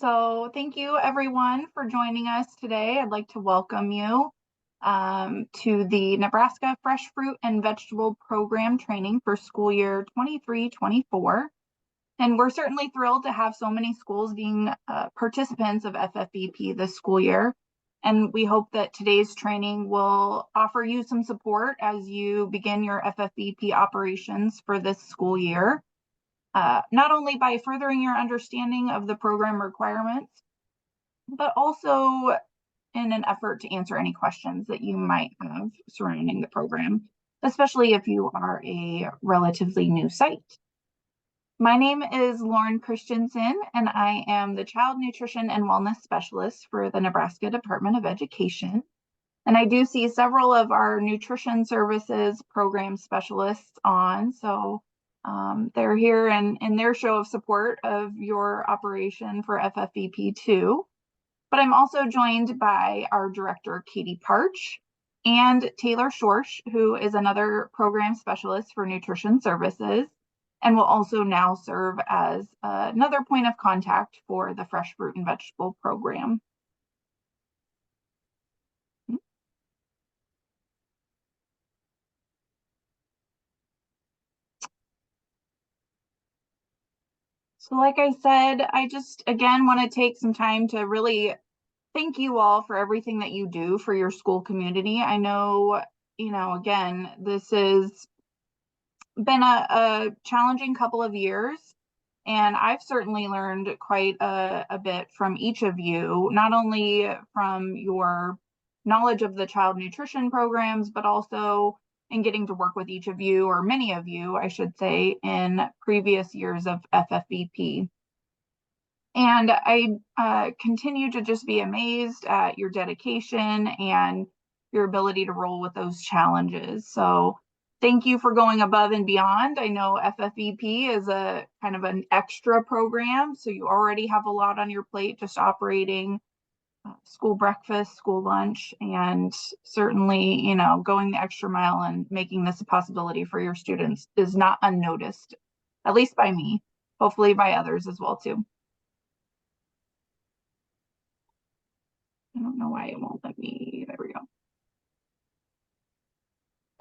So thank you everyone for joining us today. I'd like to welcome you to the Nebraska Fresh Fruit and Vegetable Program training for school year 23-24. And we're certainly thrilled to have so many schools being participants of FFVP this school year. And we hope that today's training will offer you some support as you begin your FFVP operations for this school year. Not only by furthering your understanding of the program requirements, but also in an effort to answer any questions that you might have surrounding the program, especially if you are a relatively new site. My name is Lauren Christensen, and I am the Child Nutrition and Wellness Specialist for the Nebraska Department of Education. And I do see several of our nutrition services program specialists on, so they're here in their show of support of your operation for FFVP2. But I'm also joined by our director, Katie Parch, and Taylor Schorsch, who is another program specialist for nutrition services, and will also now serve as another point of contact for the Fresh Fruit and Vegetable Program. So like I said, I just, again, want to take some time to really thank you all for everything that you do for your school community. I know, again, this has been a challenging couple of years, and I've certainly learned quite a bit from each of you, not only from your knowledge of the child nutrition programs, but also in getting to work with each of you, or many of you, I should say, in previous years of FFVP. And I continue to just be amazed at your dedication and your ability to roll with those challenges. So thank you for going above and beyond. I know FFVP is a kind of an extra program, so you already have a lot on your plate just operating school breakfast, school lunch, and certainly, going the extra mile and making this a possibility for your students is not unnoticed, at least by me, hopefully by others as well too. I don't know why it won't let me, there we go.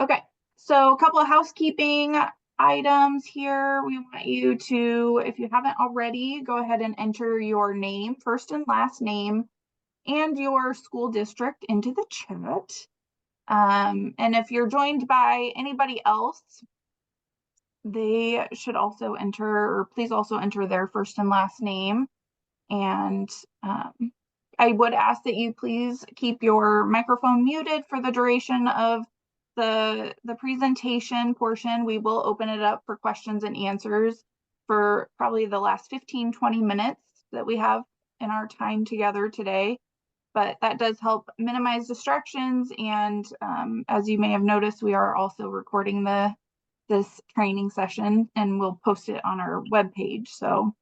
Okay, so a couple of housekeeping items here. We want you to, if you haven't already, go ahead and enter your name, first and last name, and your school district into the chat. And if you're joined by anybody else, they should also enter, or please also enter their first and last name. And I would ask that you please keep your microphone muted for the duration of the presentation portion. We will open it up for questions and answers for probably the last 15-20 minutes that we have in our time together today. But that does help minimize distractions. And as you may have noticed, we are also recording this training session, and we'll post it on our webpage. So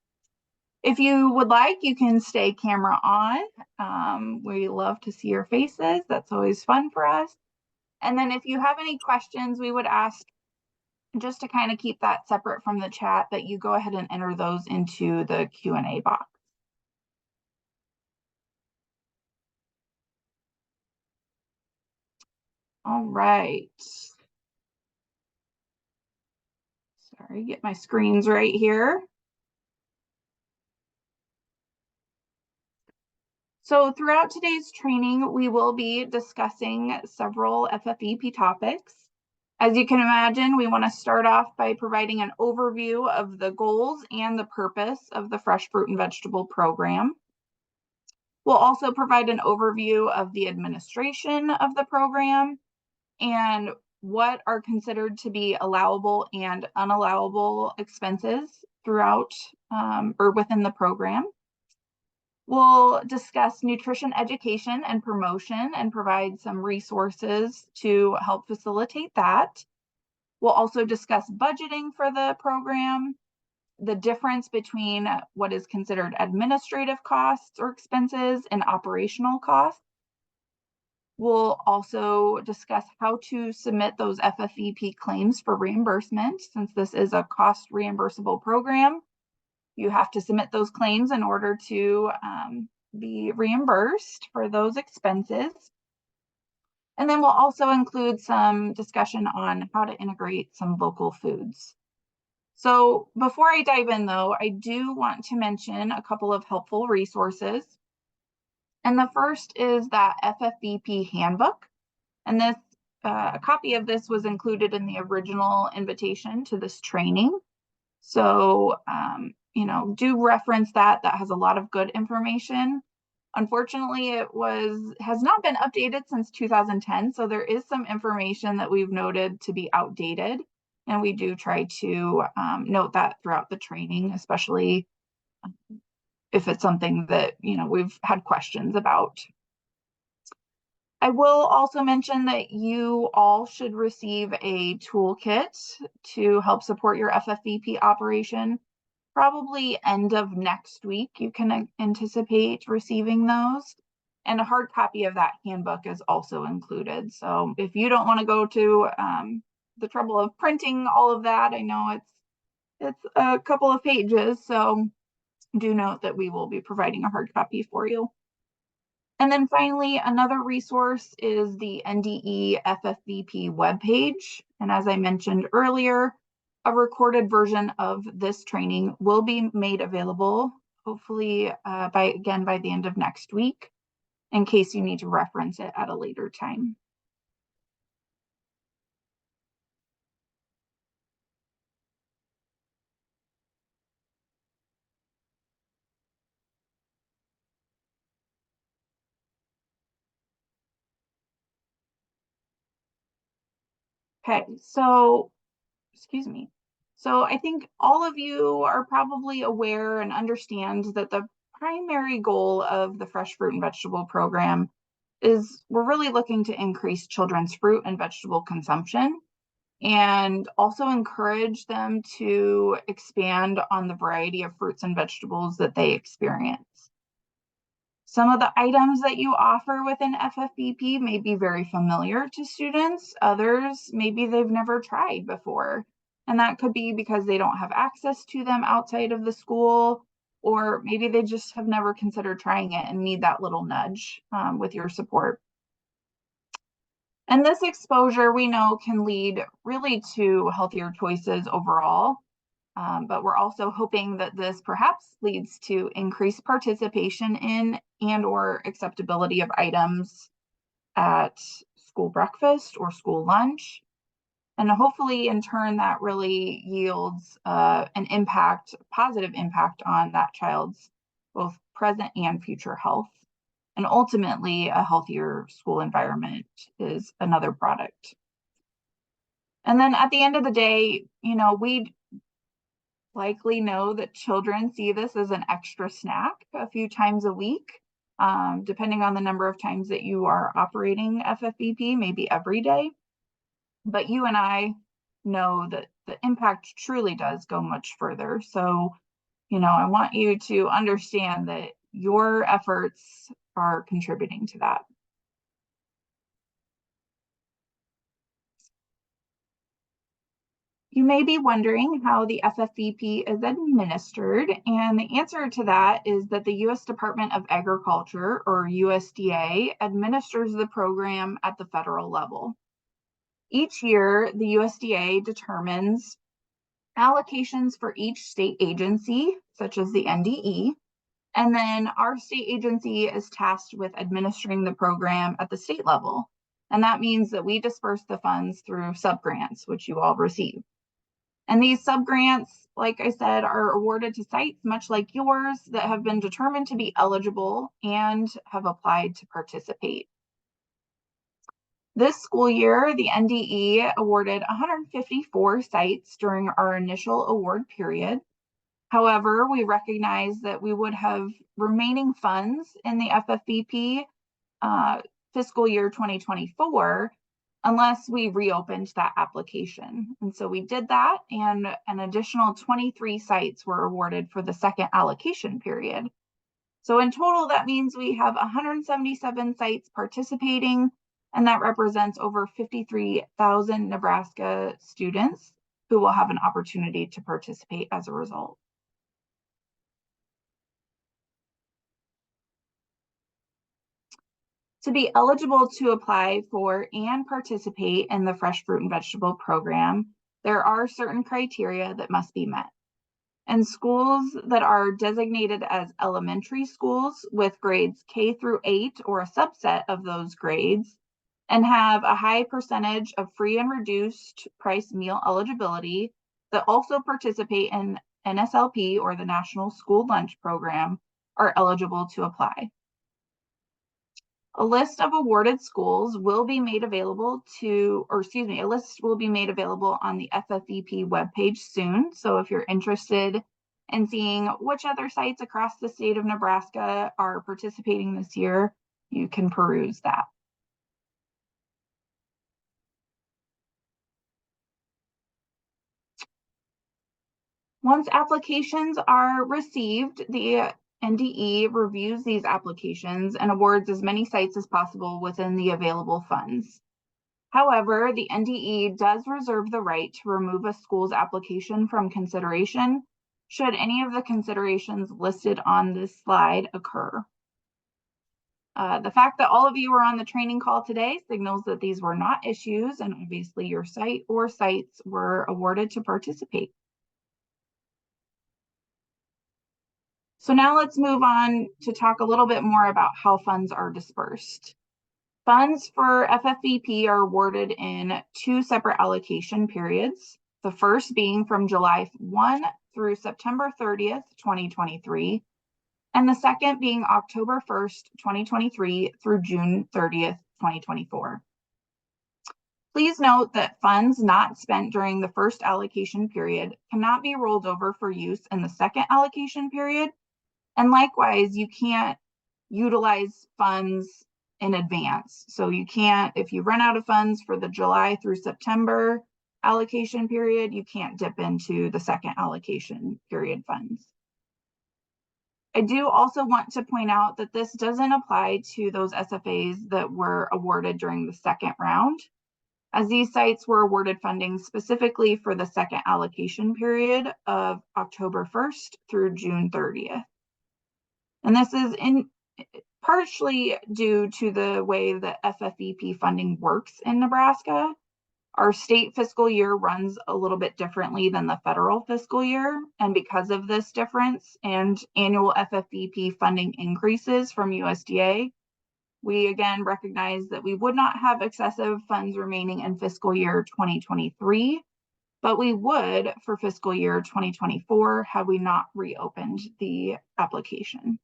if you would like, you can stay camera on. We love to see your faces. That's always fun for us. And then if you have any questions, we would ask just to kind of keep that separate from the chat, that you go ahead and enter those into the Q&A box. All right. Sorry, get my screens right here. So throughout today's training, we will be discussing several FFVP topics. As you can imagine, we want to start off by providing an overview of the goals and the purpose of the Fresh Fruit and Vegetable Program. We'll also provide an overview of the administration of the program and what are considered to be allowable and unallowable expenses throughout or within the program. We'll discuss nutrition education and promotion and provide some resources to help facilitate that. We'll also discuss budgeting for the program, the difference between what is considered administrative costs or expenses and operational costs. We'll also discuss how to submit those FFVP claims for reimbursement, since this is a cost reimbursable program. You have to submit those claims in order to be reimbursed for those expenses. And then we'll also include some discussion on how to integrate some local foods. So before I dive in though, I do want to mention a couple of helpful resources. And the first is that FFVP handbook. And this, a copy of this was included in the original invitation to this training. So, do reference that. That has a lot of good information. Unfortunately, it has not been updated since 2010. So there is some information that we've noted to be outdated. And we do try to note that throughout the training, especially if it's something that, we've had questions about. I will also mention that you all should receive a toolkit to help support your FFVP operation. Probably end of next week, you can anticipate receiving those. And a hard copy of that handbook is also included. So if you don't want to go to the trouble of printing all of that, I know it's a couple of pages. So do note that we will be providing a hard copy for you. And then finally, another resource is the NDE FFVP webpage. And as I mentioned earlier, a recorded version of this training will be made available, hopefully by the end of next week, in case you need to reference it at a later time. Okay, so, excuse me. So I think all of you are probably aware and understand that the primary goal of the Fresh Fruit and Vegetable program is we're really looking to increase children's fruit and vegetable consumption and also encourage them to expand on the variety of fruits and vegetables that they experience. Some of the items that you offer within FFVP may be very familiar to students. Others, maybe they've never tried before. And that could be because they don't have access to them outside of the school, or maybe they just have never considered trying it and need that little nudge with your support. And this exposure we know can lead really to healthier choices overall. But we're also hoping that this perhaps leads to increased participation in and/or acceptability of items at school breakfast or school lunch. And hopefully in turn that really yields an impact, positive impact on that child's both present and future health. And ultimately a healthier school environment is another product. And then at the end of the day, we likely know that children see this as an extra snack a few times a week, depending on the number of times that you are operating FFVP, maybe every day. But you and I know that the impact truly does go much further. So, I want you to understand that your efforts are contributing to that. You may be wondering how the FFVP is administered, and the answer to that is that the U.S. Department of Agriculture, or USDA, administers the program at the federal level. Each year, the USDA determines allocations for each state agency, such as the NDE, and then our state agency is tasked with administering the program at the state level. And that means that we disperse the funds through subgrants, which you all receive. And these subgrants, like I said, are awarded to sites much like yours that have been determined to be eligible and have applied to participate. This school year, the NDE awarded 154 sites during our initial award period. However, we recognize that we would have remaining funds in the FFVP fiscal year 2024 unless we reopened that application. And so we did that, and an additional 23 sites were awarded for the second allocation period. So in total, that means we have 177 sites participating, and that represents over 53,000 Nebraska students who will have an opportunity to participate as a result. To be eligible to apply for and participate in the fresh fruit and vegetable program, there are certain criteria that must be met. And schools that are designated as elementary schools with grades K through 8 or a subset of those grades and have a high percentage of free and reduced price meal eligibility that also participate in NSLP or the National School Lunch Program are eligible to apply. A list of awarded schools will be made available a list will be made available on the FFVP webpage soon. So if you're interested in seeing which other sites across the state of Nebraska are participating this year, you can peruse that. Once applications are received, the NDE reviews these applications and awards as many sites as possible within the available funds. However, the NDE does reserve the right to remove a school's application from consideration should any of the considerations listed on this slide occur. The fact that all of you were on the training call today signals that these were not issues, and obviously your site or sites were awarded to participate. So now let's move on to talk a little bit more about how funds are dispersed. Funds for FFVP are awarded in 2 separate allocation periods, the first being from July 1 through September 30th, 2023, and the second being October 1st, 2023 through June 30th, 2024. Please note that funds not spent during the first allocation period cannot be rolled over for use in the second allocation period. And likewise, you can't utilize funds in advance. So you can't, if you run out of funds for the July through September allocation period, you can't dip into the second allocation period funds. I do also want to point out that this doesn't apply to those SFAs that were awarded during the second round, as these sites were awarded funding specifically for the second allocation period of October 1st through June 30th. And this is partially due to the way that FFVP funding works in Nebraska. Our state fiscal year runs a little bit differently than the federal fiscal year. And because of this difference and annual FFVP funding increases from USDA, we again recognize that we would not have excessive funds remaining in fiscal year 2023, but we would for fiscal year 2024 had we not reopened the application.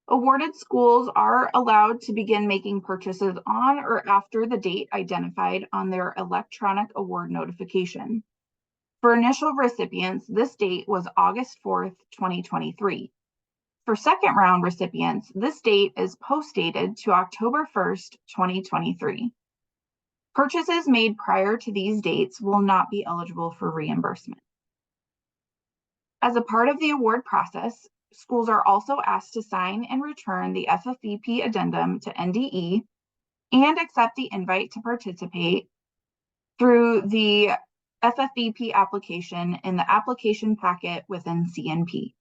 Awarded schools are allowed to begin making purchases on or after the date identified on their electronic award notification. For initial recipients, this date was August 4th, 2023. For second round recipients, this date is post-dated to October 1st, 2023. Purchases made prior to these dates will not be eligible for reimbursement. As a part of the award process, schools are also asked to sign and return the FFVP addendum to NDE and accept the invite to participate through the FFVP application in the application packet within CNP.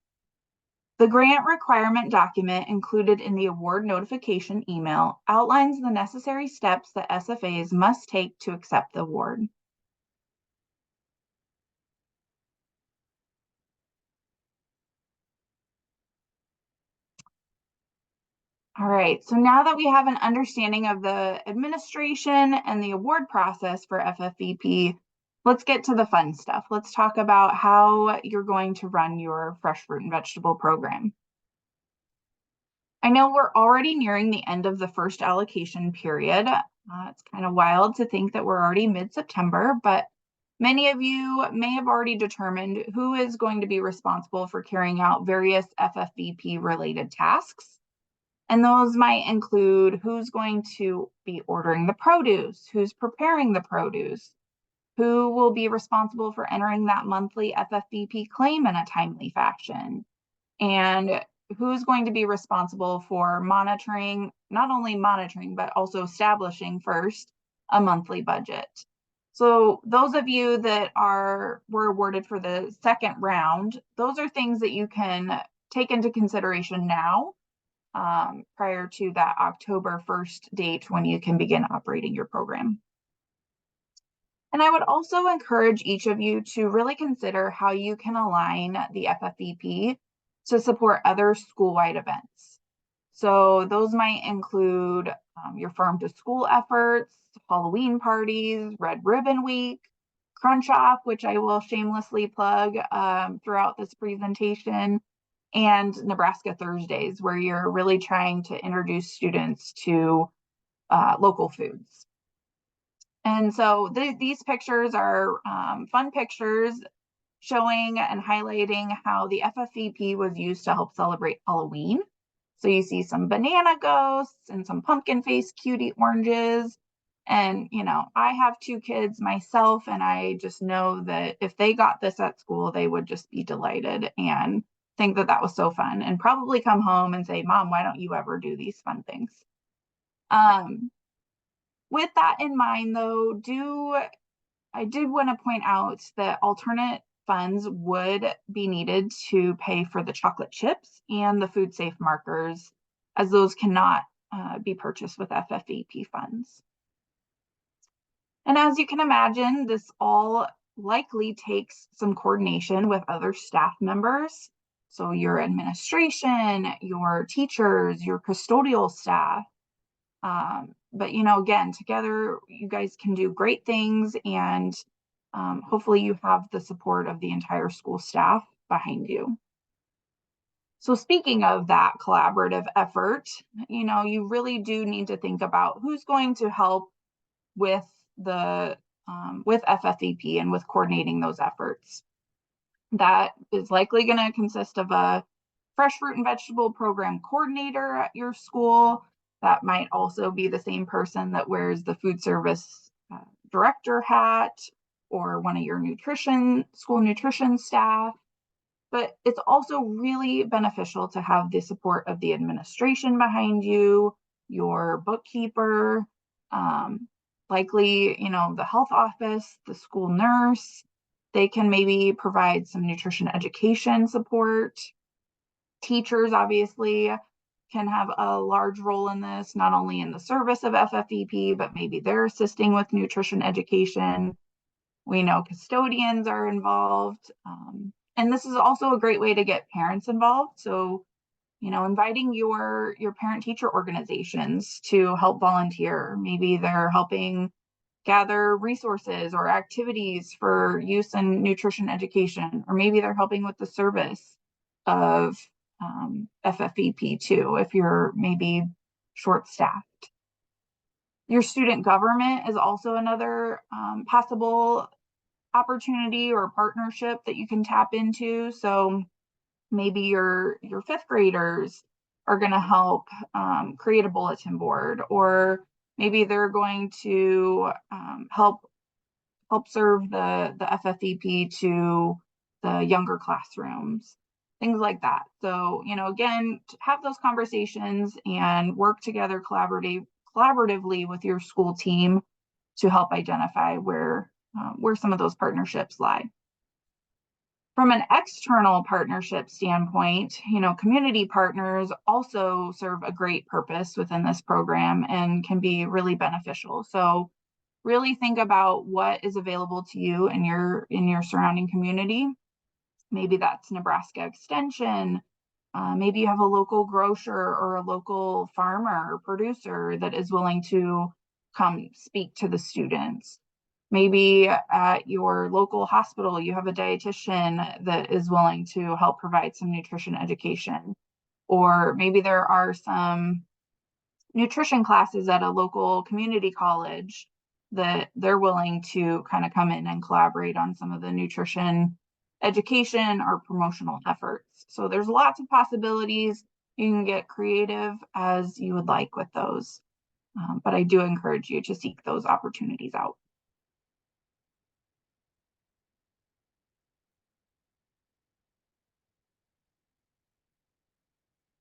The grant requirement document included in the award notification email outlines the necessary steps that SFAs must take to accept the award. All right, so now that we have an understanding of the administration and the award process for FFVP, let's get to the fun stuff. Let's talk about how you're going to run your fresh fruit and vegetable program. I know we're already nearing the end of the first allocation period. It's kind of wild to think that we're already mid-September, but many of you may have already determined who is going to be responsible for carrying out various FFVP related tasks. And those might include who's going to be ordering the produce, who's preparing the produce, who will be responsible for entering that monthly FFVP claim in a timely fashion, and who's going to be responsible for monitoring, not only monitoring, but also establishing first a monthly budget. So those of you that were awarded for the second round, those are things that you can take into consideration now, prior to that October 1st date when you can begin operating your program. And I would also encourage each of you to really consider how you can align the FFVP to support other school-wide events. So those might include your farm to school efforts, Halloween parties, Red Ribbon Week, Crunch Off, which I will shamelessly plug throughout this presentation, and Nebraska Thursdays, where you're really trying to introduce students to local foods. And so these pictures are fun pictures showing and highlighting how the FFVP was used to help celebrate Halloween. So you see some banana ghosts and some pumpkin face cutie oranges. And, I have 2 kids myself, and I just know that if they got this at school, they would just be delighted and think that that was so fun, and probably come home and say, Mom, why don't you ever do these fun things? With that in mind, though, I did want to point out that alternate funds would be needed to pay for the chocolate chips and the food safe markers, as those cannot be purchased with FFVP funds. And as you can imagine, this all likely takes some coordination with other staff members. So your administration, your teachers, your custodial staff. But again, together you guys can do great things, and hopefully you have the support of the entire school staff behind you. So speaking of that collaborative effort, you really do need to think about who's going to help with with FFVP and with coordinating those efforts. That is likely going to consist of a fresh fruit and vegetable program coordinator at your school. That might also be the same person that wears the food service director hat, or one of your school nutrition staff. But it's also really beneficial to have the support of the administration behind you, your bookkeeper, likely, the health office, the school nurse. They can maybe provide some nutrition education support. Teachers obviously can have a large role in this, not only in the service of FFVP, but maybe they're assisting with nutrition education. We know custodians are involved. And this is also a great way to get parents involved. So, inviting your parent-teacher organizations to help volunteer. Maybe they're helping gather resources or activities for use in nutrition education, or maybe they're helping with the service of FFVP too, if you're maybe short-staffed. Your student government is also another possible opportunity or partnership that you can tap into. So maybe your 5th graders are going to help create a bulletin board, or maybe they're going to help serve the FFVP to the younger classrooms, things like that. So, again, have those conversations and work together collaboratively with your school team to help identify where some of those partnerships lie. From an external partnership standpoint, community partners also serve a great purpose within this program and can be really beneficial. So really think about what is available to you in your surrounding community. Maybe that's Nebraska Extension. Maybe you have a local grocer or a local farmer or producer that is willing to come speak to the students. Maybe at your local hospital, you have a dietitian that is willing to help provide some nutrition education. Or maybe there are some nutrition classes at a local community college that they're willing to kind of come in and collaborate on some of the nutrition education or promotional efforts. So there's lots of possibilities. You can get creative as you would like with those. But I do encourage you to seek those opportunities out.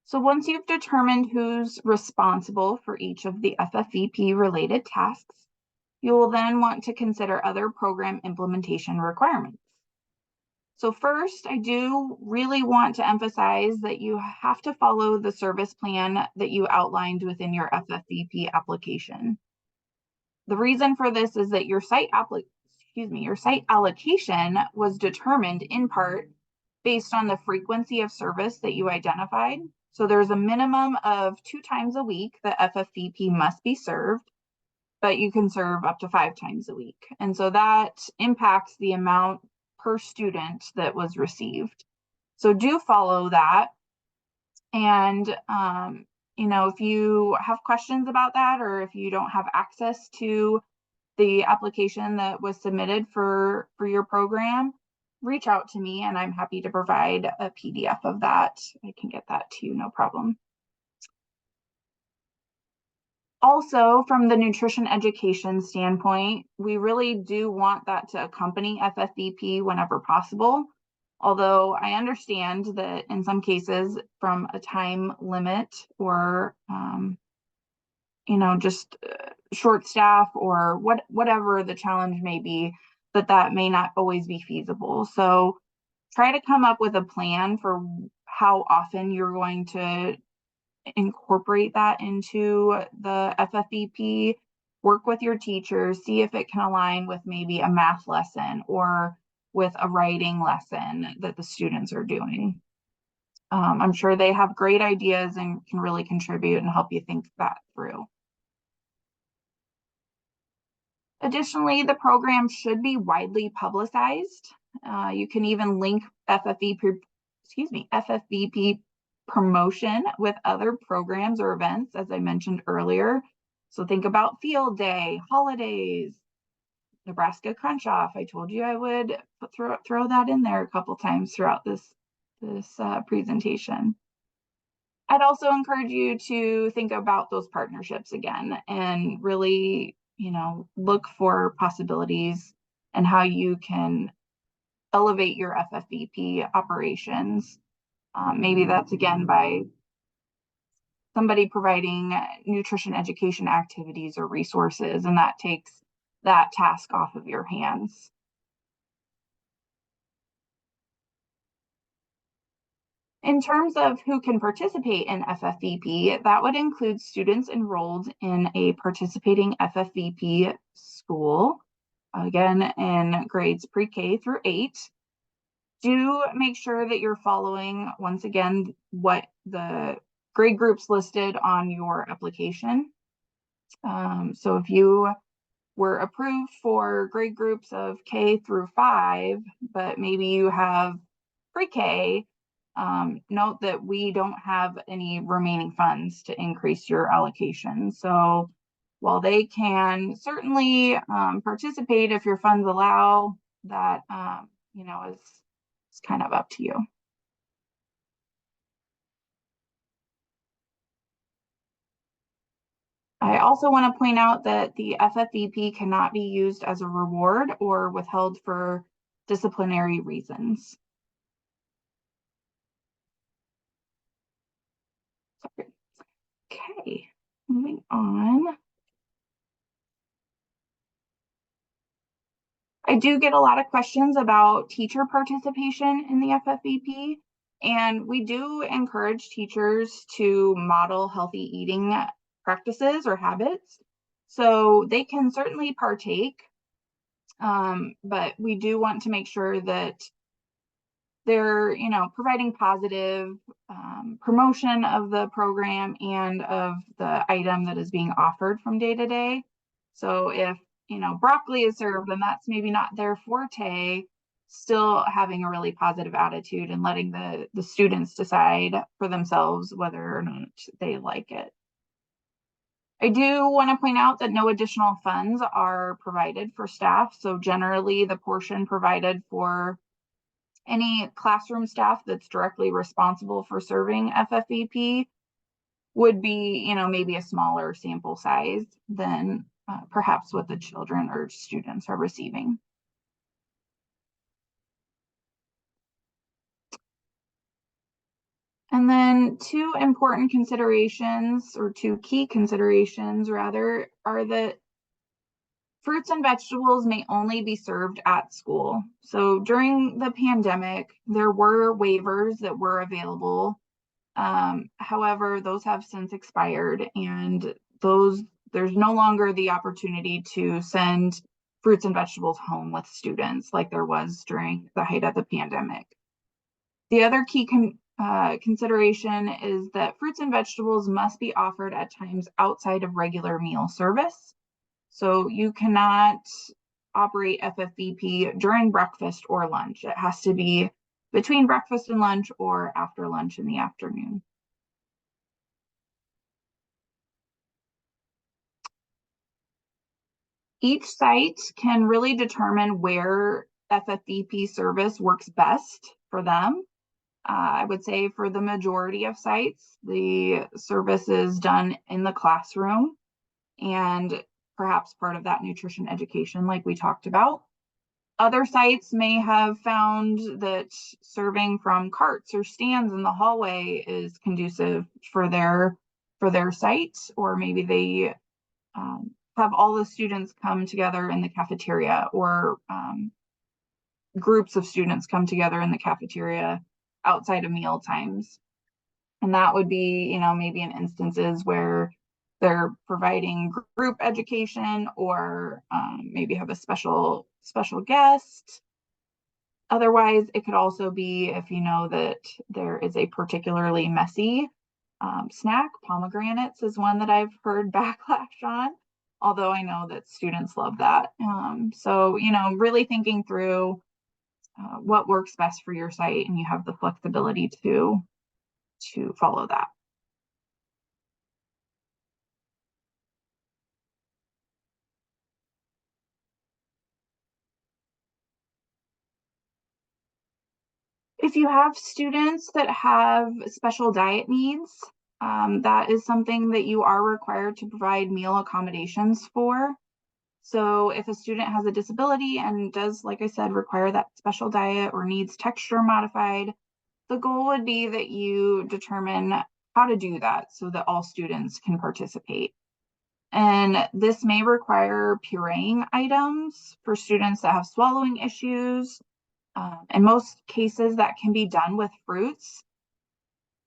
So once you've determined who's responsible for each of the FFVP related tasks, You will then want to consider other program implementation requirements. So first, I do really want to emphasize that you have to follow the service plan that you outlined within your FFVP application. The reason for this is that your site allocation was determined in part based on the frequency of service that you identified. So there's a minimum of 2 times a week that FFVP must be served, but you can serve up to 5 times a week. And so that impacts the amount per student that was received. So do follow that. And, if you have questions about that, or if you don't have access to the application that was submitted for your program, reach out to me and I'm happy to provide a PDF of that. I can get that to you, no problem. Also, from the nutrition education standpoint, we really do want that to accompany FFVP whenever possible. Although I understand that in some cases from a time limit or, just short staff or whatever the challenge may be, that may not always be feasible. So try to come up with a plan for how often you're going to incorporate that into the FFVP, work with your teachers, see if it can align with maybe a math lesson or with a writing lesson that the students are doing. I'm sure they have great ideas and can really contribute and help you think that through. Additionally, the program should be widely publicized. You can even link FFVP promotion with other programs or events, as I mentioned earlier. So think about field day, holidays, Nebraska Crunch Off. I told you I would throw that in there a couple times throughout this presentation. I'd also encourage you to think about those partnerships again and really, look for possibilities and how you can elevate your FFVP operations. Maybe that's again by somebody providing nutrition education activities or resources, and that takes that task off of your hands. In terms of who can participate in FFVP, that would include students enrolled in a participating FFVP school, again, in grades pre-K through 8. Do make sure that you're following, once again, what the grade groups listed on your application. So if you were approved for grade groups of K through 5, but maybe you have pre-K, note that we don't have any remaining funds to increase your allocation. So while they can certainly participate if your funds allow, that is kind of up to you. I also want to point out that the FFVP cannot be used as a reward or withheld for disciplinary reasons. Sorry. Okay, moving on. I do get a lot of questions about teacher participation in the FFVP, and we do encourage teachers to model healthy eating practices or habits. So they can certainly partake, but we do want to make sure that they're, providing positive promotion of the program and of the item that is being offered from day to day. So if, broccoli is served, then that's maybe not their forte, still having a really positive attitude and letting the students decide for themselves whether or not they like it. I do want to point out that no additional funds are provided for staff. So generally the portion provided for any classroom staff that's directly responsible for serving FFVP would be, maybe a smaller sample size than perhaps what the children or students are receiving. And then two important considerations, or two key considerations rather, are that Fruits and vegetables may only be served at school. So during the pandemic, there were waivers that were available. However, those have since expired, and there's no longer the opportunity to send fruits and vegetables home with students like there was during the height of the pandemic. The other key consideration is that fruits and vegetables must be offered at times outside of regular meal service. So you cannot operate FFVP during breakfast or lunch. It has to be between breakfast and lunch or after lunch in the afternoon. Each site can really determine where FFVP service works best for them. I would say for the majority of sites, the service is done in the classroom and perhaps part of that nutrition education like we talked about. Other sites may have found that serving from carts or stands in the hallway is conducive for their site, or maybe they have all the students come together in the cafeteria, or groups of students come together in the cafeteria outside of meal times. And that would be, maybe in instances where they're providing group education, or maybe have a special guest. Otherwise, it could also be if you know that there is a particularly messy snack. Pomegranates is one that I've heard backlash on, although I know that students love that. So, really thinking through what works best for your site, and you have the flexibility to follow that. If you have students that have special diet needs, that is something that you are required to provide meal accommodations for. So if a student has a disability and does, like I said, require that special diet or needs texture modified, the goal would be that you determine how to do that so that all students can participate. And this may require pureeing items for students that have swallowing issues. In most cases, that can be done with fruits,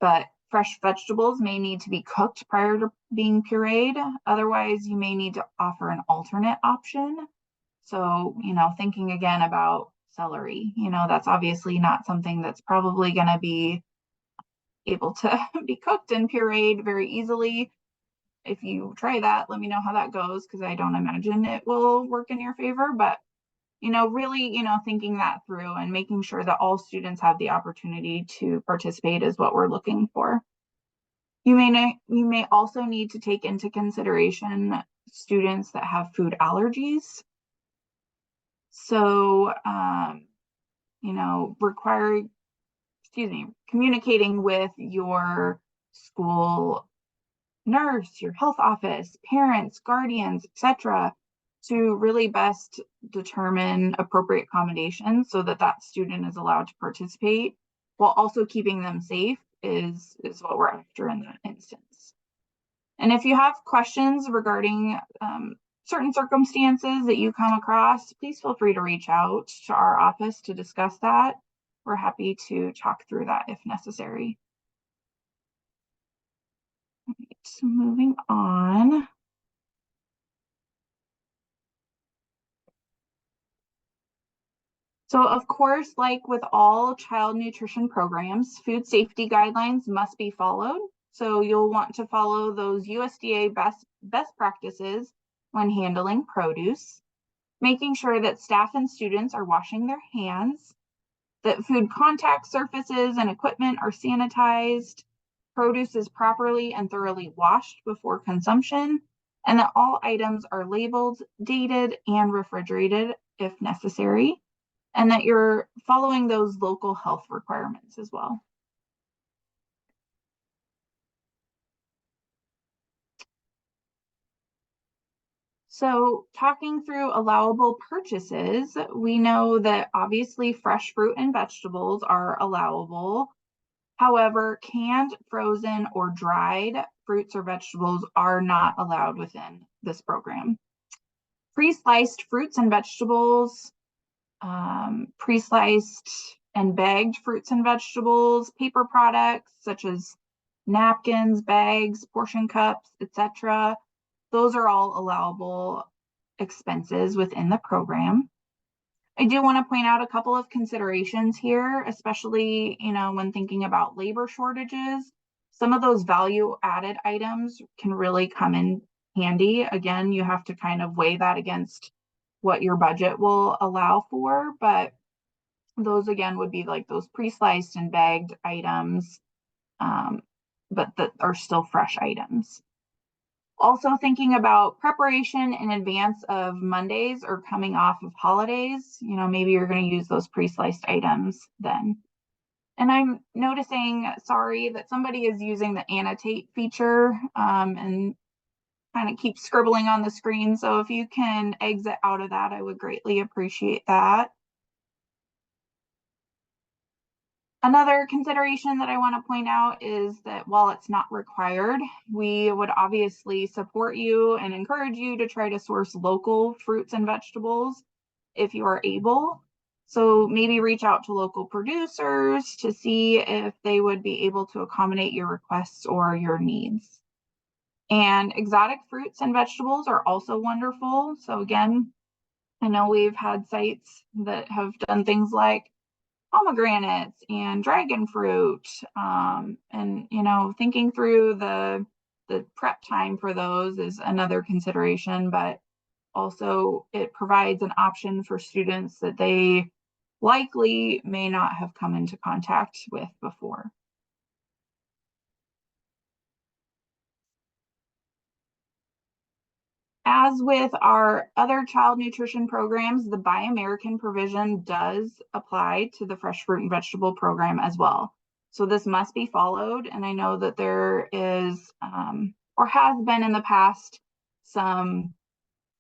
but fresh vegetables may need to be cooked prior to being pureed. Otherwise, you may need to offer an alternate option. So, thinking again about celery, that's obviously not something that's probably going to be able to be cooked and pureed very easily. If you try that, let me know how that goes, because I don't imagine it will work in your favor. But really, thinking that through and making sure that all students have the opportunity to participate is what we're looking for. You may also need to take into consideration students that have food allergies. So, communicating with your school nurse, your health office, parents, guardians, etc., to really best determine appropriate accommodations so that that student is allowed to participate while also keeping them safe is what we're after in that instance. And if you have questions regarding certain circumstances that you come across, please feel free to reach out to our office to discuss that. We're happy to talk through that if necessary. All right, so moving on. So of course, like with all child nutrition programs, food safety guidelines must be followed. So you'll want to follow those USDA best practices when handling produce, making sure that staff and students are washing their hands, that food contact surfaces and equipment are sanitized, produce is properly and thoroughly washed before consumption, and that all items are labeled, dated, and refrigerated if necessary, and that you're following those local health requirements as well. So talking through allowable purchases, we know that obviously fresh fruit and vegetables are allowable. However, canned, frozen, or dried fruits or vegetables are not allowed within this program. pre-sliced fruits and vegetables, pre-sliced and bagged fruits and vegetables, paper products such as napkins, bags, portion cups, etc. Those are all allowable expenses within the program. I do want to point out a couple of considerations here, especially, when thinking about labor shortages. Some of those value added items can really come in handy. Again, you have to kind of weigh that against what your budget will allow for, but those again would be like those pre-sliced and bagged items, but that are still fresh items. Also thinking about preparation in advance of Mondays or coming off of holidays, maybe you're going to use those pre-sliced items then. And I'm noticing, sorry, that somebody is using the annotate feature and kind of keep scribbling on the screen. So if you can exit out of that, I would greatly appreciate that. Another consideration that I want to point out is that while it's not required, we would obviously support you and encourage you to try to source local fruits and vegetables if you are able. So maybe reach out to local producers to see if they would be able to accommodate your requests or your needs. And exotic fruits and vegetables are also wonderful. So again, I know we've had sites that have done things like pomegranates and dragon fruit, and thinking through the prep time for those is another consideration, but also it provides an option for students that they likely may not have come into contact with before. As with our other child nutrition programs, the Buy American provision does apply to the fresh fruit and vegetable program as well. So this must be followed. And I know that there is, or has been in the past, some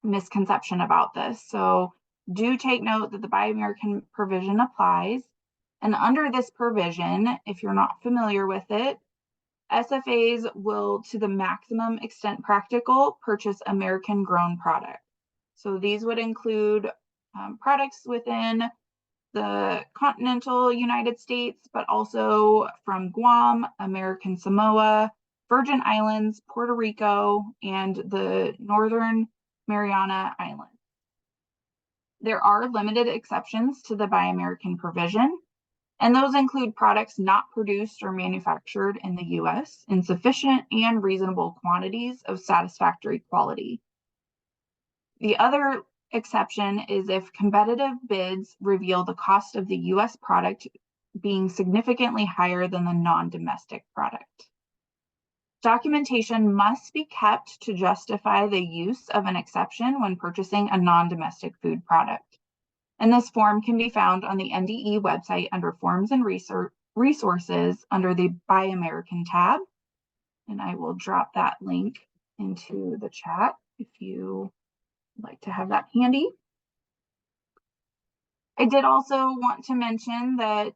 misconception about this. So do take note that the Buy American provision applies. And under this provision, if you're not familiar with it, SFAs will, to the maximum extent practical, purchase American grown product. So these would include products within the continental United States, but also from Guam, American Samoa, Virgin Islands, Puerto Rico, and the Northern Mariana Islands. There are limited exceptions to the Buy American provision, and those include products not produced or manufactured in the U.S. in sufficient and reasonable quantities of satisfactory quality. The other exception is if competitive bids reveal the cost of the U.S. product being significantly higher than the non-domestic product. Documentation must be kept to justify the use of an exception when purchasing a non-domestic food product. And this form can be found on the NDE website under Forms and Resources under the Buy American tab. And I will drop that link into the chat if you would like to have that handy. I did also want to mention that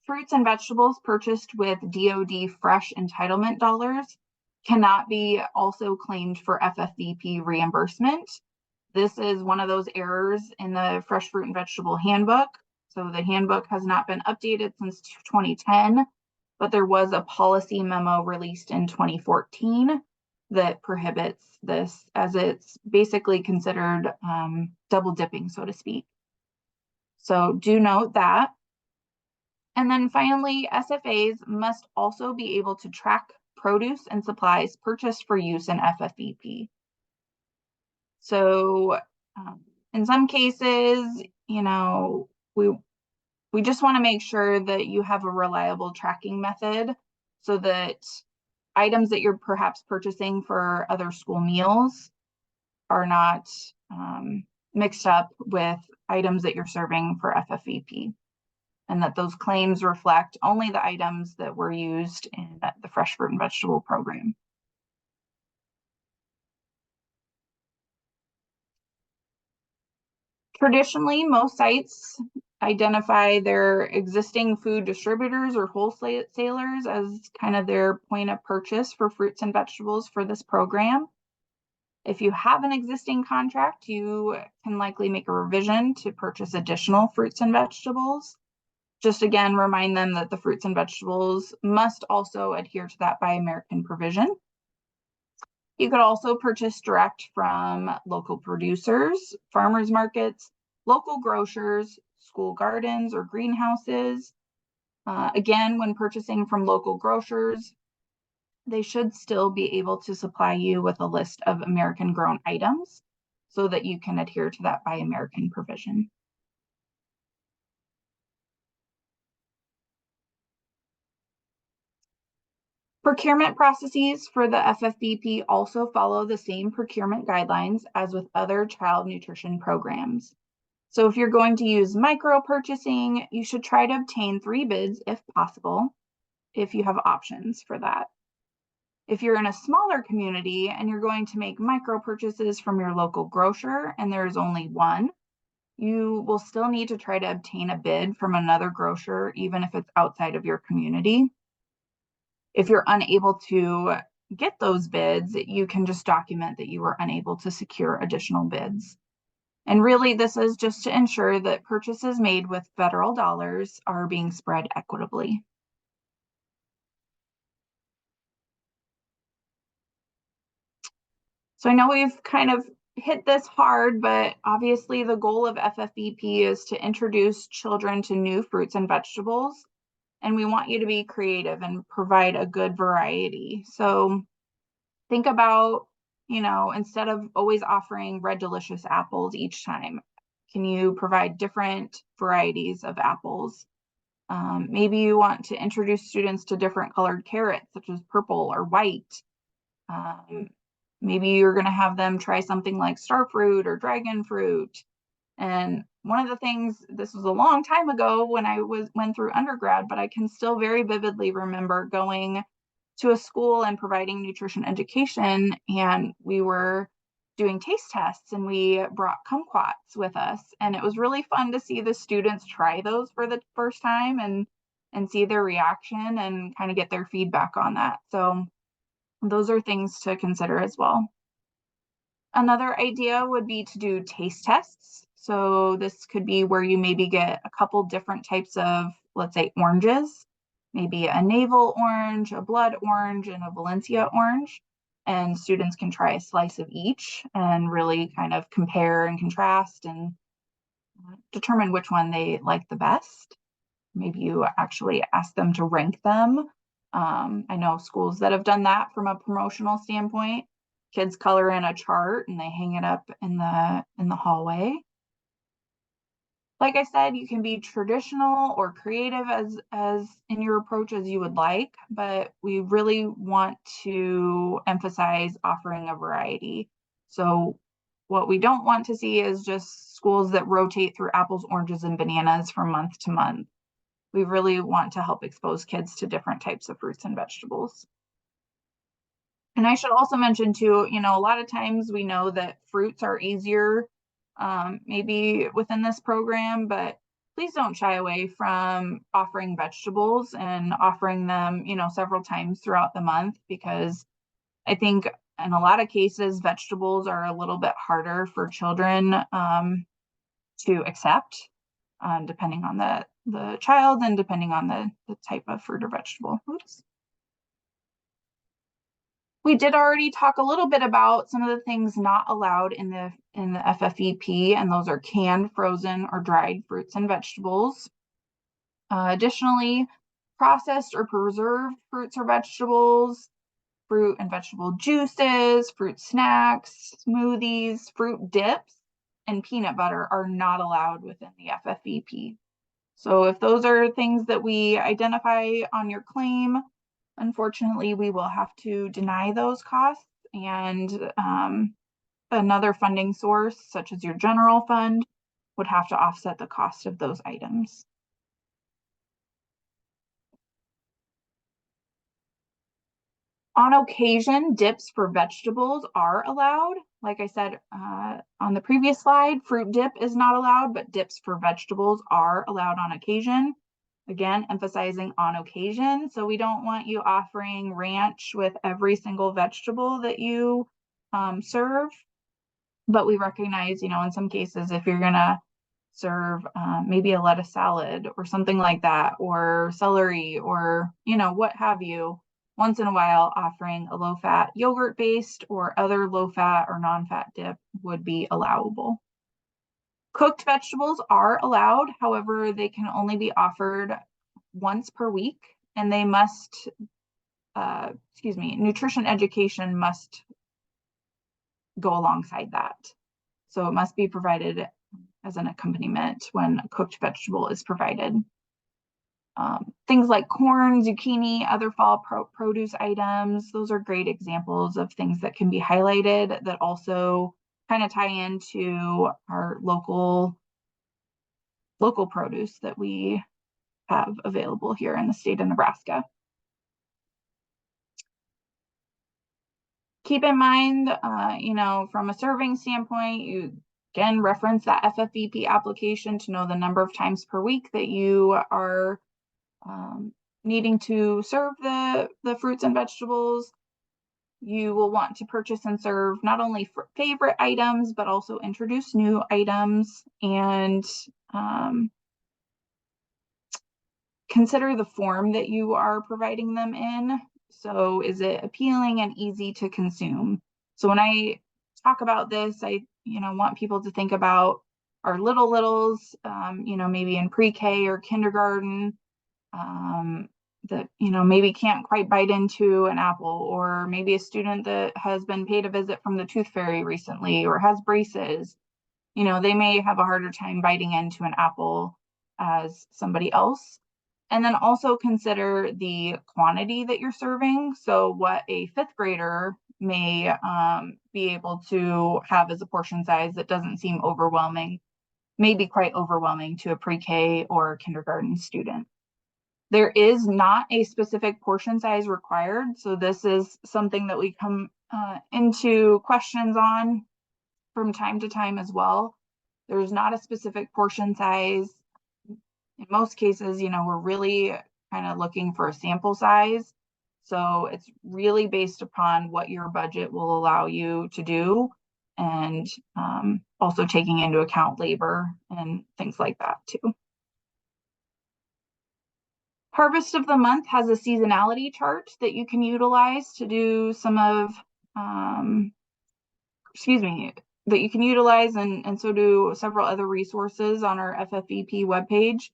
fruits and vegetables purchased with DoD fresh entitlement dollars cannot be also claimed for FFVP reimbursement. This is one of those errors in the Fresh Fruit and Vegetable Handbook. So the handbook has not been updated since 2010, but there was a policy memo released in 2014 that prohibits this, as it's basically considered double dipping, so to speak. So do note that. And then finally, SFAs must also be able to track produce and supplies purchased for use in FFVP. So in some cases, we just want to make sure that you have a reliable tracking method so that items that you're perhaps purchasing for other school meals are not mixed up with items that you're serving for FFVP, and that those claims reflect only the items that were used in the fresh fruit and vegetable program. Traditionally, most sites identify their existing food distributors or wholesalers as kind of their point of purchase for fruits and vegetables for this program. If you have an existing contract, you can likely make a revision to purchase additional fruits and vegetables. Just again, remind them that the fruits and vegetables must also adhere to that Buy American provision. You could also purchase direct from local producers, farmers markets, local grocers, school gardens, or greenhouses. Again, when purchasing from local grocers, they should still be able to supply you with a list of American grown items so that you can adhere to that Buy American provision. Procurement processes for the FFVP also follow the same procurement guidelines as with other child nutrition programs. So if you're going to use micro purchasing, you should try to obtain 3 bids if possible, if you have options for that. If you're in a smaller community and you're going to make micro purchases from your local grocer and there's only one, you will still need to try to obtain a bid from another grocer, even if it's outside of your community. If you're unable to get those bids, you can just document that you were unable to secure additional bids. And really, this is just to ensure that purchases made with federal dollars are being spread equitably. So I know we've kind of hit this hard, but obviously the goal of FFVP is to introduce children to new fruits and vegetables. And we want you to be creative and provide a good variety. So think about, instead of always offering red delicious apples each time, can you provide different varieties of apples? Maybe you want to introduce students to different colored carrots, such as purple or white. Maybe you're going to have them try something like star fruit or dragon fruit. And one of the things, this was a long time ago when I went through undergrad, but I can still very vividly remember going to a school and providing nutrition education, and we were doing taste tests and we brought kumquats with us, and it was really fun to see the students try those for the first time and see their reaction and kind of get their feedback on that. So those are things to consider as well. Another idea would be to do taste tests. So this could be where you maybe get a couple different types of, let's say, oranges, maybe a navel orange, a blood orange, and a Valencia orange. And students can try a slice of each and really kind of compare and contrast and determine which one they like the best. Maybe you actually ask them to rank them. I know schools that have done that from a promotional standpoint. Kids color in a chart and they hang it up in the hallway. Like I said, you can be traditional or creative as in your approach as you would like, but we really want to emphasize offering a variety. So what we don't want to see is just schools that rotate through apples, oranges, and bananas from month to month. We really want to help expose kids to different types of fruits and vegetables. And I should also mention too, a lot of times we know that fruits are easier maybe within this program, but please don't shy away from offering vegetables and offering them, several times throughout the month, because I think in a lot of cases, vegetables are a little bit harder for children to accept, depending on the child and depending on the type of fruit or vegetable. Oops. We did already talk a little bit about some of the things not allowed in the FFVP, and those are canned, frozen, or dried fruits and vegetables. Additionally, processed or preserved fruits or vegetables, fruit and vegetable juices, fruit snacks, smoothies, fruit dips, and peanut butter are not allowed within the FFVP. So if those are things that we identify on your claim, unfortunately, we will have to deny those costs, and another funding source, such as your general fund, would have to offset the cost of those items. On occasion, dips for vegetables are allowed. Like I said on the previous slide, fruit dip is not allowed, but dips for vegetables are allowed on occasion. Again, emphasizing on occasion. So we don't want you offering ranch with every single vegetable that you serve, but we recognize, in some cases, if you're gonna serve maybe a lettuce salad or something like that, or celery, or what have you, once in a while offering a low-fat yogurt-based or other low-fat or non-fat dip would be allowable. Cooked vegetables are allowed, however, they can only be offered once per week, and they must, nutrition education must go alongside that. So it must be provided as an accompaniment when a cooked vegetable is provided. Things like corn, zucchini, other fall produce items, those are great examples of things that can be highlighted that also kind of tie into our local produce that we have available here in the state of Nebraska. Keep in mind, from a serving standpoint, you again reference that FFVP application to know the number of times per week that you are needing to serve the fruits and vegetables. You will want to purchase and serve not only favorite items, but also introduce new items, and consider the form that you are providing them in. So is it appealing and easy to consume? So when I talk about this, I want people to think about our littles, maybe in pre-K or kindergarten, that maybe can't quite bite into an apple, or maybe a student that has been paid a visit from the tooth fairy recently or has braces. They may have a harder time biting into an apple as somebody else. And then also consider the quantity that you're serving. So what a fifth grader may be able to have as a portion size that doesn't seem overwhelming, may be quite overwhelming to a pre-K or kindergarten student. There is not a specific portion size required. So this is something that we come into questions on from time to time as well. There's not a specific portion size. In most cases, we're really kind of looking for a sample size. So it's really based upon what your budget will allow you to do, and also taking into account labor and things like that too. Harvest of the Month has a seasonality chart that you can utilize to do some of, that you can utilize, and so do several other resources on our FFVP webpage.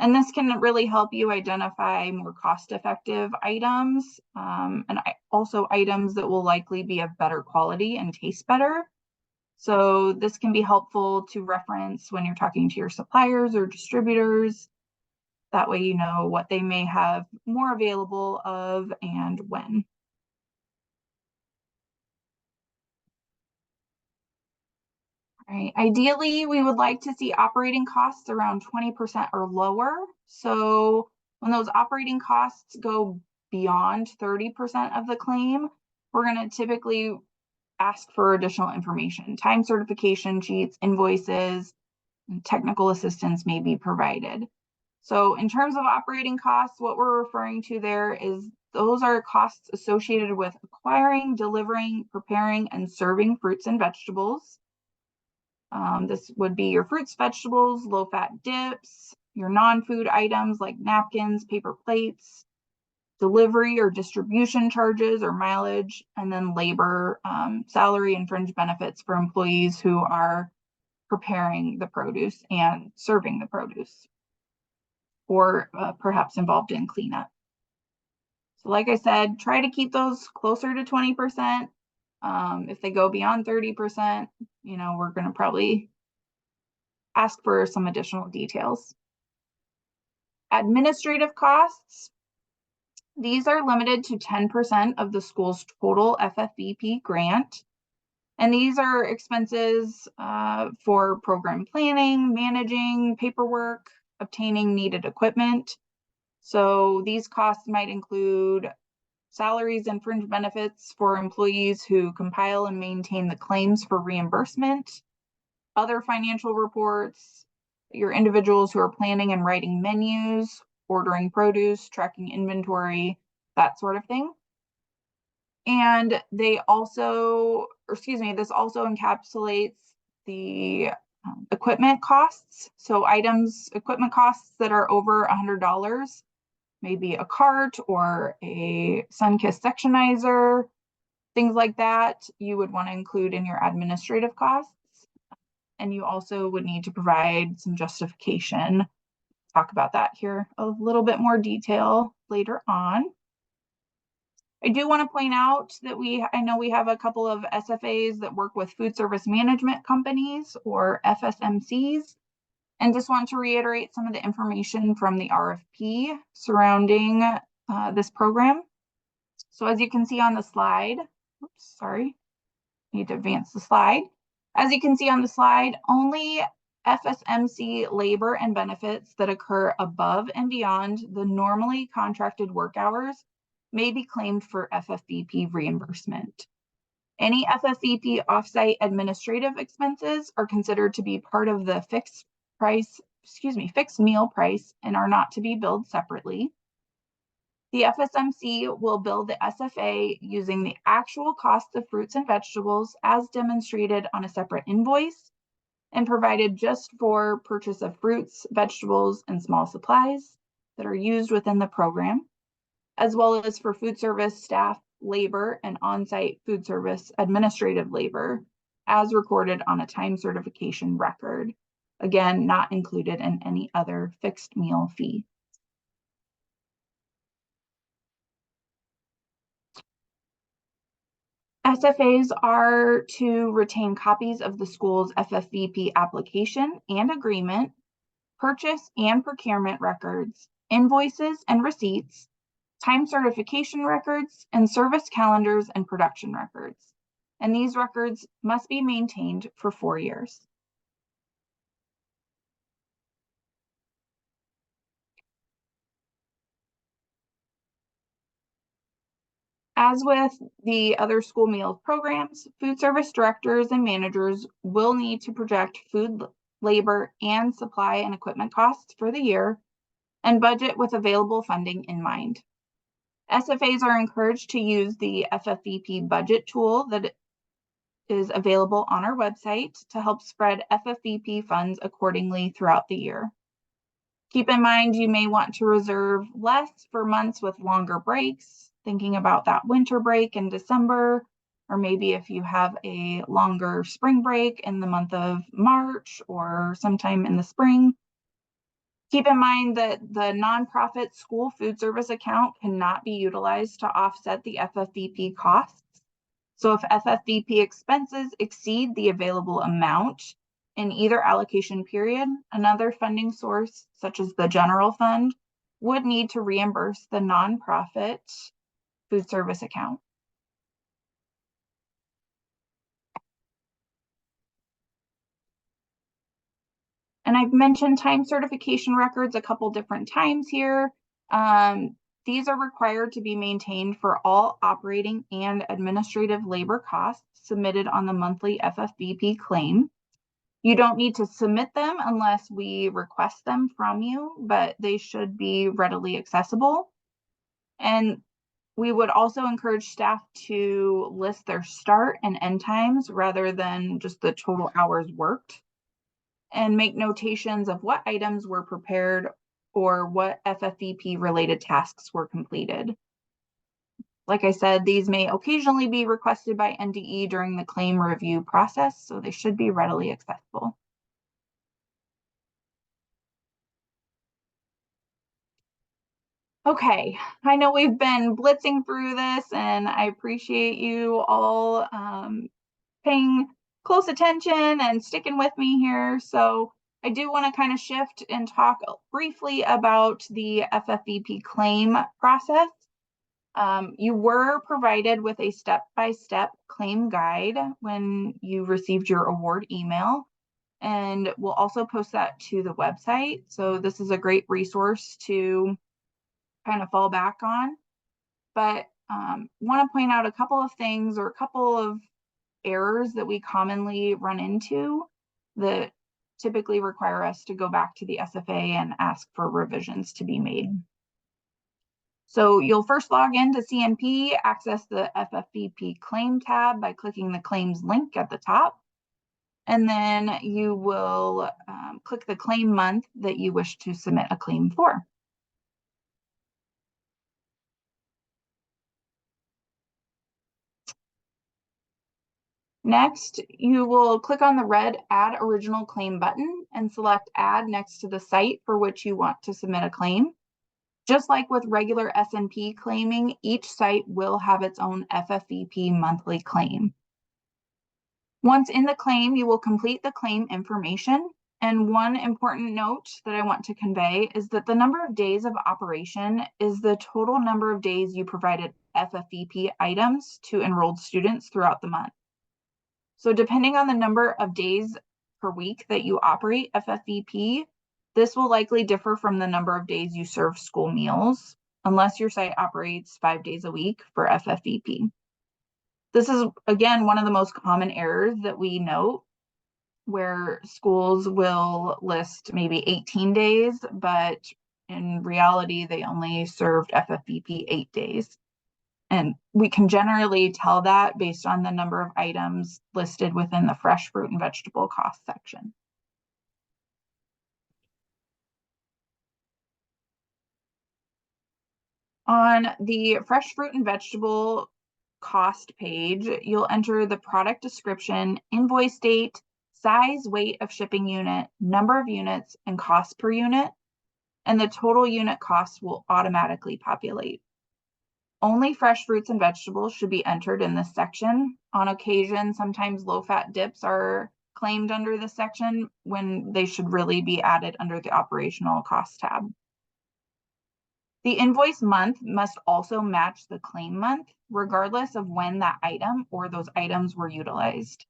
And this can really help you identify more cost-effective items, and also items that will likely be of better quality and taste better. So this can be helpful to reference when you're talking to your suppliers or distributors. That way you know what they may have more available of and when. All right. Ideally, we would like to see operating costs around 20% or lower. So when those operating costs go beyond 30% of the claim, we're going to typically ask for additional information. Time certification sheets, invoices, and technical assistance may be provided. So in terms of operating costs, what we're referring to there is those are costs associated with acquiring, delivering, preparing, and serving fruits and vegetables. This would be your fruits, vegetables, low-fat dips, your non-food items like napkins, paper plates, delivery or distribution charges or mileage, and then labor, salary and fringe benefits for employees who are preparing the produce and serving the produce, or perhaps involved in cleanup. So like I said, try to keep those closer to 20%. If they go beyond 30%, we're going to probably ask for some additional details. Administrative costs. These are limited to 10% of the school's total FFVP grant. And these are expenses for program planning, managing, paperwork, obtaining needed equipment. So these costs might include salaries and fringe benefits for employees who compile and maintain the claims for reimbursement, other financial reports, your individuals who are planning and writing menus, ordering produce, tracking inventory, that sort of thing. And they also, this also encapsulates the equipment costs. So equipment costs that are over $100, maybe a cart or a sun-kissed sectionizer, things like that, you would want to include in your administrative costs. And you also would need to provide some justification. Talk about that here a little bit more detail later on. I do want to point out that I know we have a couple of SFAs that work with food service management companies or FSMCs, and just want to reiterate some of the information from the RFP surrounding this program. So as you can see on the slide, oops, sorry, need to advance the slide. As you can see on the slide, only FSMC labor and benefits that occur above and beyond the normally contracted work hours may be claimed for FFVP reimbursement. Any FFVP offsite administrative expenses are considered to be part of the fixed meal price and are not to be billed separately. The FSMC will bill the SFA using the actual cost of fruits and vegetables as demonstrated on a separate invoice and provided just for purchase of fruits, vegetables, and small supplies that are used within the program, as well as for food service staff labor and on-site food service administrative labor as recorded on a time certification record. Again, not included in any other fixed meal fee. SFAs are to retain copies of the school's FFVP application and agreement, purchase and procurement records, invoices and receipts, time certification records, and service calendars and production records. And these records must be maintained for 4 years. As with the other school meals programs, food service directors and managers will need to project food, labor, and supply and equipment costs for the year and budget with available funding in mind. SFAs are encouraged to use the FFVP budget tool that is available on our website to help spread FFVP funds accordingly throughout the year. Keep in mind, you may want to reserve less for months with longer breaks, thinking about that winter break in December, or maybe if you have a longer spring break in the month of March or sometime in the spring. Keep in mind that the nonprofit school food service account cannot be utilized to offset the FFVP costs. So if FFVP expenses exceed the available amount in either allocation period, another funding source, such as the general fund, would need to reimburse the nonprofit food service account. And I've mentioned time certification records a couple different times here. These are required to be maintained for all operating and administrative labor costs submitted on the monthly FFVP claim. You don't need to submit them unless we request them from you, but they should be readily accessible. And we would also encourage staff to list their start and end times rather than just the total hours worked, and make notations of what items were prepared or what FFVP related tasks were completed. Like I said, these may occasionally be requested by NDE during the claim review process, so they should be readily accessible. Okay, I know we've been blitzing through this, and I appreciate you all paying close attention and sticking with me here. So I do want to kind of shift and talk briefly about the FFVP claim process. You were provided with a step-by-step claim guide when you received your award email, and we'll also post that to the website. So this is a great resource to kind of fall back on. But want to point out a couple of things or a couple of errors that we commonly run into that typically require us to go back to the SFA and ask for revisions to be made. So you'll first log into CNP, access the FFVP claim tab by clicking the claims link at the top. And then you will click the claim month that you wish to submit a claim for. Next, you will click on the red Add Original Claim button and select Add next to the site for which you want to submit a claim. Just like with regular SNP claiming, each site will have its own FFVP monthly claim. Once in the claim, you will complete the claim information. And one important note that I want to convey is that the number of days of operation is the total number of days you provided FFVP items to enrolled students throughout the month. So depending on the number of days per week that you operate FFVP, this will likely differ from the number of days you serve school meals, unless your site operates 5 days a week for FFVP. This is, again, one of the most common errors that we note, where schools will list maybe 18 days, but in reality, they only served FFVP 8 days. And we can generally tell that based on the number of items listed within the fresh fruit and vegetable cost section. On the fresh fruit and vegetable cost page, you'll enter the product description, invoice date, size, weight of shipping unit, number of units, and cost per unit, and the total unit cost will automatically populate. Only fresh fruits and vegetables should be entered in this section. On occasion, sometimes low-fat dips are claimed under this section when they should really be added under the operational cost tab. The invoice month must also match the claim month, regardless of when that item or those items were utilized.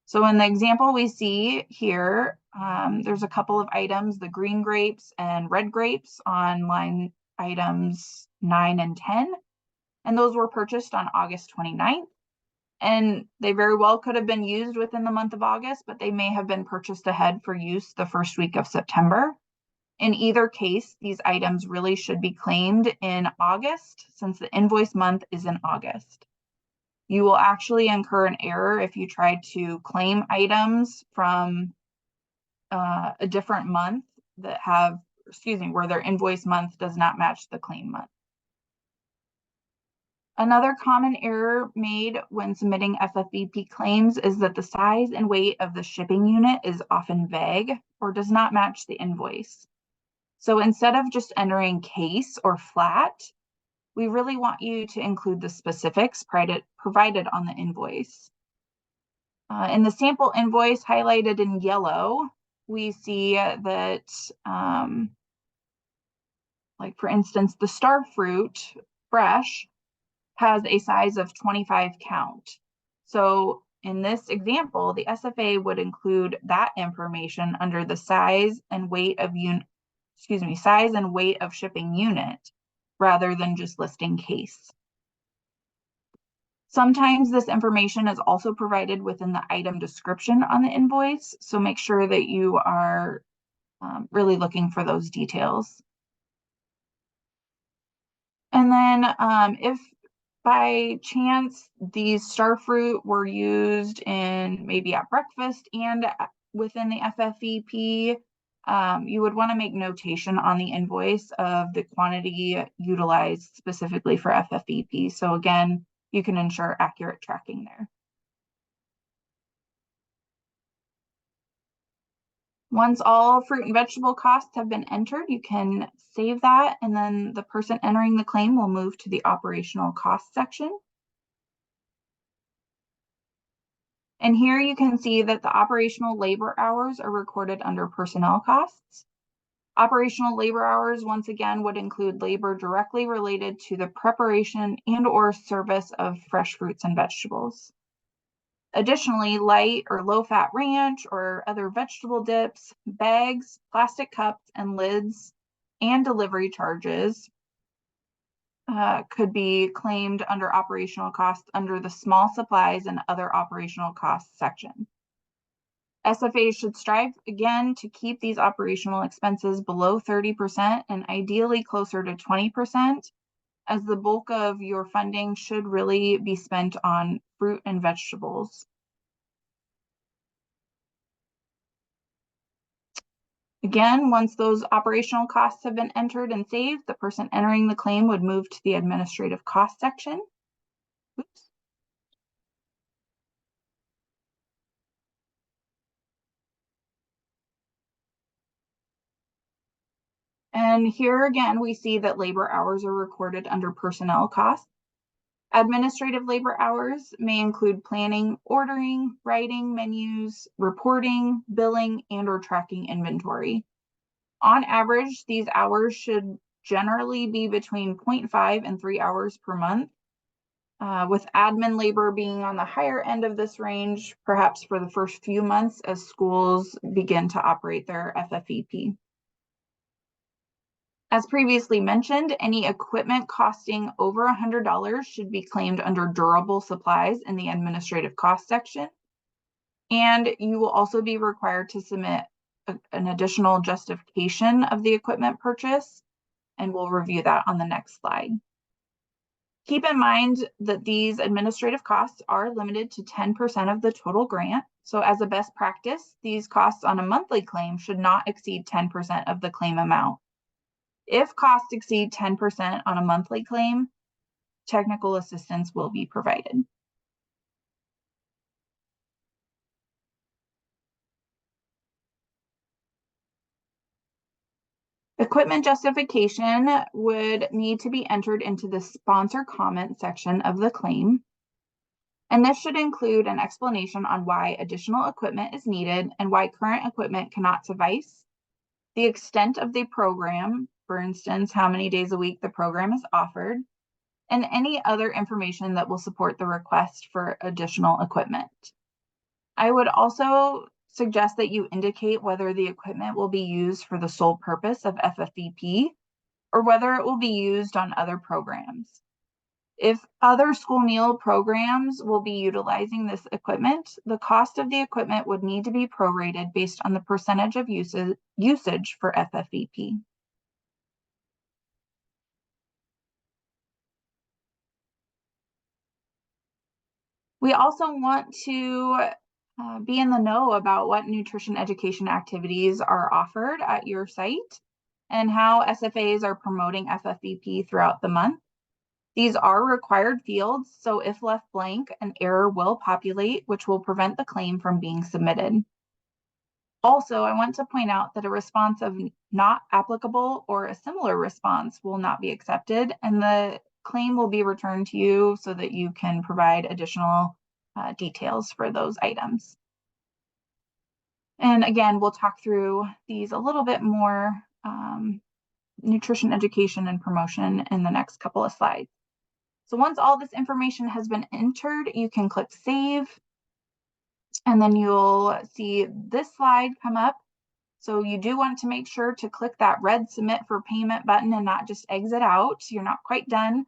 So in the example we see here, there's a couple of items, the green grapes and red grapes on line items 9 and 10. And those were purchased on August 29th. And they very well could have been used within the month of August, but they may have been purchased ahead for use the first week of September. In either case, these items really should be claimed in August, since the invoice month is in August. You will actually incur an error if you try to claim items from a different month that have, where their invoice month does not match the claim month. Another common error made when submitting FFVP claims is that the size and weight of the shipping unit is often vague or does not match the invoice. So instead of just entering case or flat, we really want you to include the specifics provided on the invoice. In the sample invoice highlighted in yellow, we see that, like for instance, the star fruit fresh has a size of 25 count. So in this example, the SFA would include that information under the size and weight of shipping unit, rather than just listing case. Sometimes this information is also provided within the item description on the invoice, so make sure that you are really looking for those details. And then if by chance these star fruit were used in maybe at breakfast and within the FFVP, you would want to make notation on the invoice of the quantity utilized specifically for FFVP. So again, you can ensure accurate tracking there. Once all fruit and vegetable costs have been entered, you can save that, and then the person entering the claim will move to the operational cost section. And here you can see that the operational labor hours are recorded under personnel costs. Operational labor hours, once again, would include labor directly related to the preparation and/or service of fresh fruits and vegetables. Additionally, light or low-fat ranch or other vegetable dips, bags, plastic cups and lids, and delivery charges could be claimed under operational costs under the small supplies and other operational costs section. SFAs should strive again to keep these operational expenses below 30% and ideally closer to 20%. as the bulk of your funding should really be spent on fruit and vegetables. Again, once those operational costs have been entered and saved, the person entering the claim would move to the administrative cost section. Oops. And here again, we see that labor hours are recorded under personnel costs. Administrative labor hours may include planning, ordering, writing menus, reporting, billing, and/or tracking inventory. On average, these hours should generally be between 0.5 and 3 hours per month, with admin labor being on the higher end of this range, perhaps for the first few months as schools begin to operate their FFVP. As previously mentioned, any equipment costing over $100 should be claimed under durable supplies in the administrative cost section. And you will also be required to submit an additional justification of the equipment purchase, and we'll review that on the next slide. Keep in mind that these administrative costs are limited to 10% of the total grant. So as a best practice, these costs on a monthly claim should not exceed 10% of the claim amount. If costs exceed 10% on a monthly claim, technical assistance will be provided. Equipment justification would need to be entered into the sponsor comment section of the claim. And this should include an explanation on why additional equipment is needed and why current equipment cannot suffice, the extent of the program, for instance, how many days a week the program is offered, and any other information that will support the request for additional equipment. I would also suggest that you indicate whether the equipment will be used for the sole purpose of FFVP or whether it will be used on other programs. If other school meal programs will be utilizing this equipment, the cost of the equipment would need to be prorated based on the percentage of usage for FFVP. We also want to be in the know about what nutrition education activities are offered at your site and how SFAs are promoting FFVP throughout the month. These are required fields, so if left blank, an error will populate, which will prevent the claim from being submitted. Also, I want to point out that a response of not applicable or a similar response will not be accepted, and the claim will be returned to you so that you can provide additional details for those items. And again, we'll talk through these a little bit more, nutrition education and promotion, in the next couple of slides. So once all this information has been entered, you can click Save, and then you'll see this slide come up. So you do want to make sure to click that red Submit for Payment button and not just exit out. You're not quite done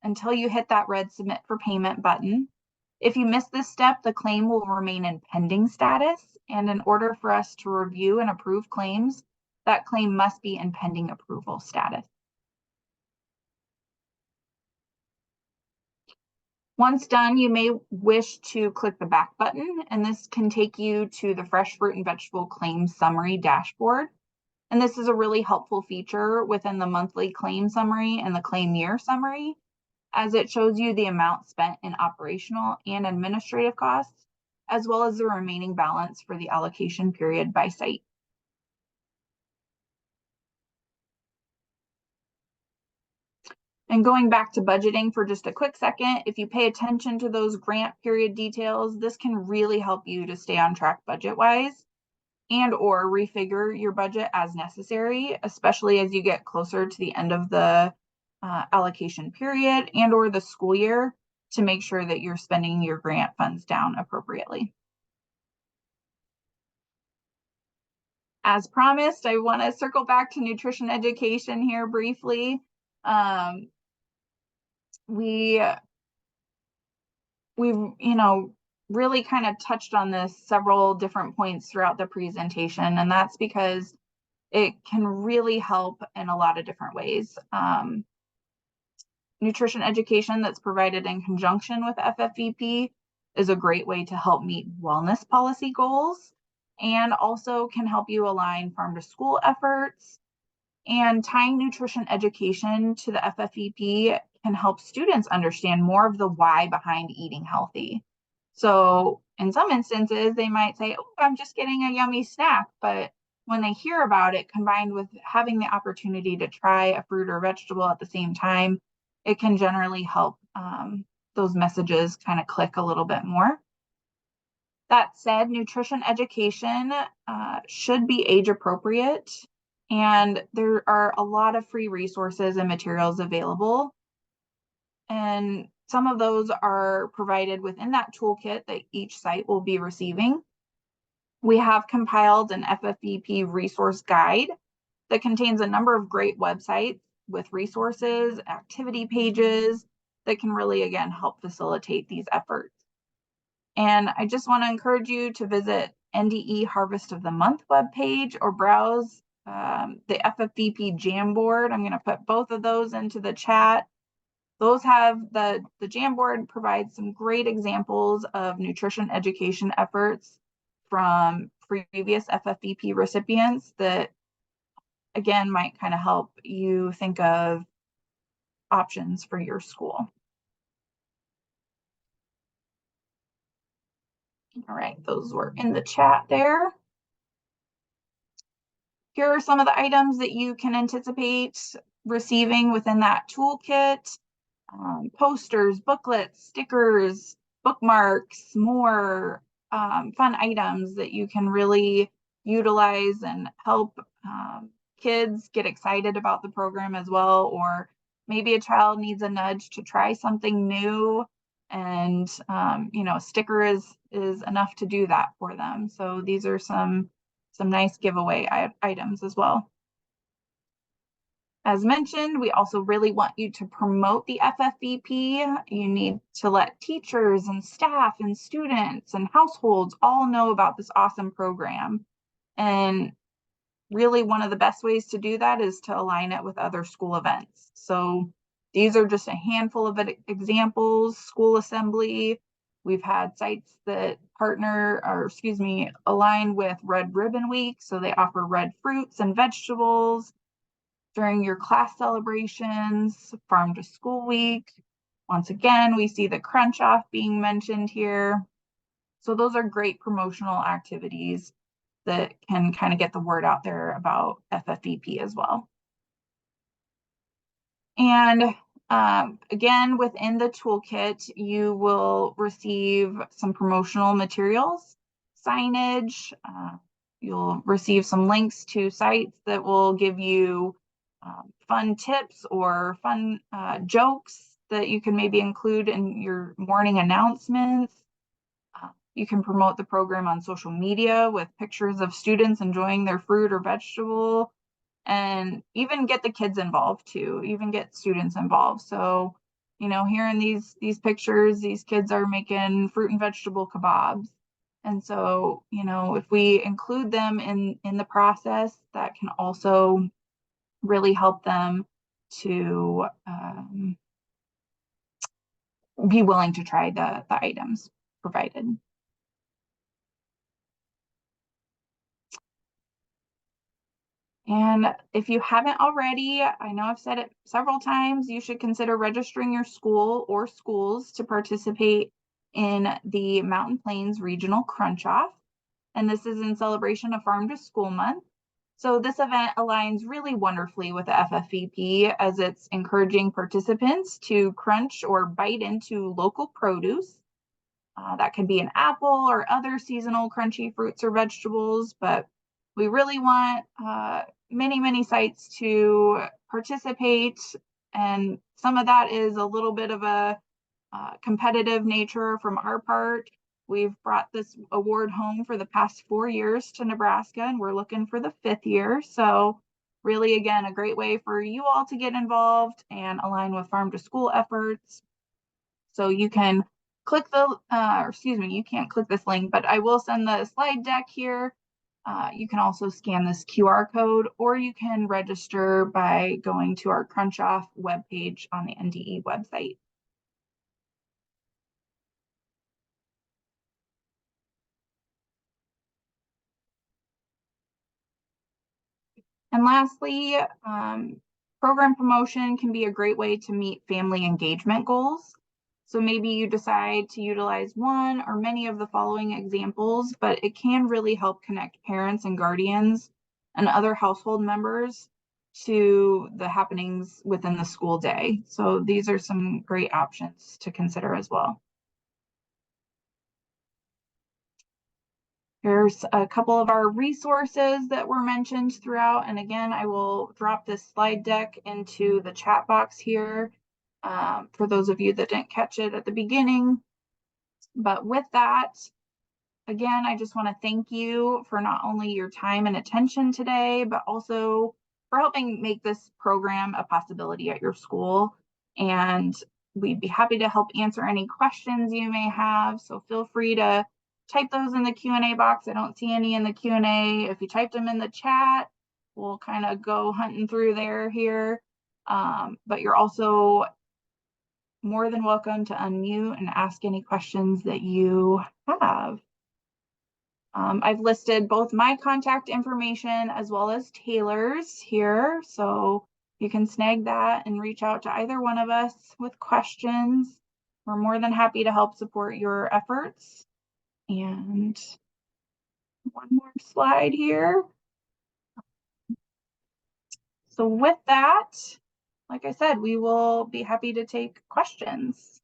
until you hit that red Submit for Payment button. If you miss this step, the claim will remain in pending status, and in order for us to review and approve claims, that claim must be in pending approval status. Once done, you may wish to click the back button, and this can take you to the Fresh Fruit and Vegetable Claim Summary dashboard. And this is a really helpful feature within the monthly claim summary and the claim year summary, as it shows you the amount spent in operational and administrative costs, as well as the remaining balance for the allocation period by site. And going back to budgeting for just a quick second, if you pay attention to those grant period details, this can really help you to stay on track budget-wise and or refigure your budget as necessary, especially as you get closer to the end of the allocation period and or the school year, to make sure that you're spending your grant funds down appropriately. As promised, I want to circle back to nutrition education here briefly. We've really kind of touched on this several different points throughout the presentation, and that's because it can really help in a lot of different ways. nutrition education that's provided in conjunction with FFVP is a great way to help meet wellness policy goals, and also can help you align farm to school efforts. And tying nutrition education to the FFVP can help students understand more of the why behind eating healthy. So in some instances, they might say, oh, I'm just getting a yummy snack. But when they hear about it, combined with having the opportunity to try a fruit or vegetable at the same time, it can generally help those messages kind of click a little bit more. That said, nutrition education should be age appropriate, and there are a lot of free resources and materials available. And some of those are provided within that toolkit that each site will be receiving. We have compiled an FFVP resource guide that contains a number of great websites with resources, activity pages that can really, again, help facilitate these efforts. And I just want to encourage you to visit NDE Harvest of the Month webpage or browse the FFVP Jamboard. I'm going to put both of those into the chat. Those have the Jamboard provides some great examples of nutrition education efforts from previous FFVP recipients that, again, might kind of help you think of options for your school. All right, those were in the chat there. Here are some of the items that you can anticipate receiving within that toolkit. Posters, booklets, stickers, bookmarks, more fun items that you can really utilize and help kids get excited about the program as well. Or maybe a child needs a nudge to try something new, and a sticker is enough to do that for them. So these are some nice giveaway items as well. As mentioned, we also really want you to promote the FFVP. You need to let teachers and staff and students and households all know about this awesome program. And really, one of the best ways to do that is to align it with other school events. So these are just a handful of examples. School assembly. We've had sites that align with Red Ribbon Week. So they offer red fruits and vegetables during your class celebrations, Farm to School Week. Once again, we see the Crunch Off being mentioned here. So those are great promotional activities that can kind of get the word out there about FFVP as well. And again, within the toolkit, you will receive some promotional materials, signage. You'll receive some links to sites that will give you fun tips or fun jokes that you can maybe include in your morning announcements. You can promote the program on social media with pictures of students enjoying their fruit or vegetable, and even get the kids involved too, even get students involved. So, here in these pictures, these kids are making fruit and vegetable kebabs. And so, if we include them in the process, that can also really help them to be willing to try the items provided. And if you haven't already, I know I've said it several times, you should consider registering your school or schools to participate in the Mountain Plains Regional Crunch Off. And this is in celebration of Farm to School Month. So this event aligns really wonderfully with the FFVP, as it's encouraging participants to crunch or bite into local produce. That could be an apple or other seasonal crunchy fruits or vegetables, but we really want many sites to participate, and some of that is a little bit of a competitive nature from our part. We've brought this award home for the past 4 years to Nebraska, and we're looking for the 5th year. So really, again, a great way for you all to get involved and align with farm to school efforts. So you can click you can't click this link, but I will send the slide deck here You can also scan this QR code, or you can register by going to our Crunch Off webpage on the NDE website. And lastly, program promotion can be a great way to meet family engagement goals. So maybe you decide to utilize one or many of the following examples, but it can really help connect parents and guardians and other household members to the happenings within the school day. So these are some great options to consider as well. Here's a couple of our resources that were mentioned throughout. And again, I will drop this slide deck into the chat box here for those of you that didn't catch it at the beginning. But with that, again, I just want to thank you for not only your time and attention today, but also for helping make this program a possibility at your school. And we'd be happy to help answer any questions you may have. So feel free to type those in the Q&A box. I don't see any in the Q&A. If you type them in the chat, we'll kind of go hunting through there here. But you're also more than welcome to unmute and ask any questions that you have. I've listed both my contact information as well as Taylor's here, so you can snag that and reach out to either one of us with questions. We're more than happy to help support your efforts. And one more slide here. So with that, like I said, we will be happy to take questions.